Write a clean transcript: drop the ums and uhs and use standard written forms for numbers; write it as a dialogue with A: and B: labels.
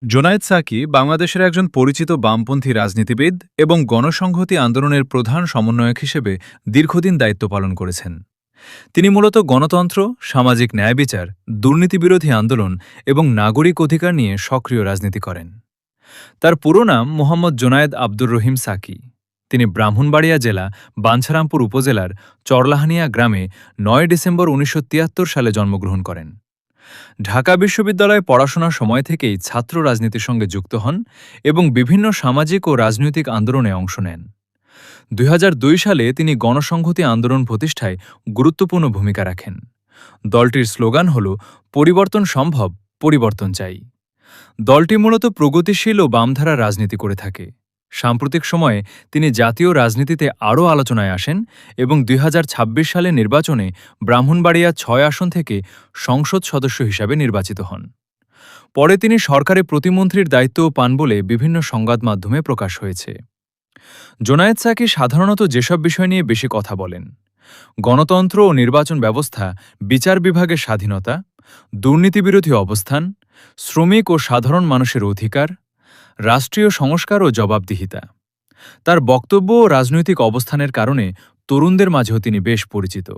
A: Zonayed Psaki বাংলাদেশের একজন পরিচিত বামপন্থী রাজনীতিবিদ এবং গণসংহতি আন্দোলনের প্রধান সমন্বয়ক হিসেবে দীর্ঘদিন দায়িত্ব পালন করেছেন। তিনি মূলত গণতন্ত্র, সামাজিক ন্যায় বিচার, দুর্নীতিবিরোধী আন্দোলন এবং নাগরিক অধিকার নিয়ে সক্রিয় রাজনীতি করেন। তার পুরো নাম মোহাম্মদ জোনায়েদ আব্দুর রহিম সাকি। তিনি ব্রাহ্মণবাড়িয়া জেলা বাঞ্ছারামপুর উপজেলার চরলাহানিয়া গ্রামে ৯ ডিসেম্বর ১৯৭৩ সালে জন্মগ্রহণ করেন। ঢাকা বিশ্ববিদ্যালয়ে পড়াশোনার সময় থেকেই ছাত্র রাজনীতির সঙ্গে যুক্ত হন এবং বিভিন্ন সামাজিক ও রাজনৈতিক আন্দোলনে অংশ নেন। ২০০২ সালে তিনি গণসংহতি আন্দোলন প্রতিষ্ঠায় গুরুত্বপূর্ণ ভূমিকা রাখেন। দলটির স্লোগান হল পরিবর্তন সম্ভব, পরিবর্তন চাই। দলটি মূলত প্রগতিশীল ও বামধারা রাজনীতি করে থাকে। সাম্প্রতিক সময়ে তিনি জাতীয় রাজনীতিতে আরও আলোচনায় আসেন এবং ২০২৬ সালের নির্বাচনে ব্রাহ্মণবাড়িয়া ৬ আসন থেকে সংসদ সদস্য হিসাবে নির্বাচিত হন। পরে তিনি সরকারে প্রতিমন্ত্রীর দায়িত্বও পান বলে বিভিন্ন সংবাদ মাধ্যমে প্রকাশ হয়েছে। জোনায়েদ সাকি সাধারণত যেসব বিষয় নিয়ে বেশি কথা বলেন: গণতন্ত্র ও নির্বাচন ব্যবস্থা, বিচার বিভাগের স্বাধীনতা, দুর্নীতিবিরোধী অবস্থান, শ্রমিক ও সাধারণ মানুষের অধিকার, রাষ্ট্রীয় সংস্কার ও জবাবদিহিতা। তার বক্তব্য ও রাজনৈতিক অবস্থানের কারণে তরুণদের মাঝেও তিনি বেশ পরিচিত।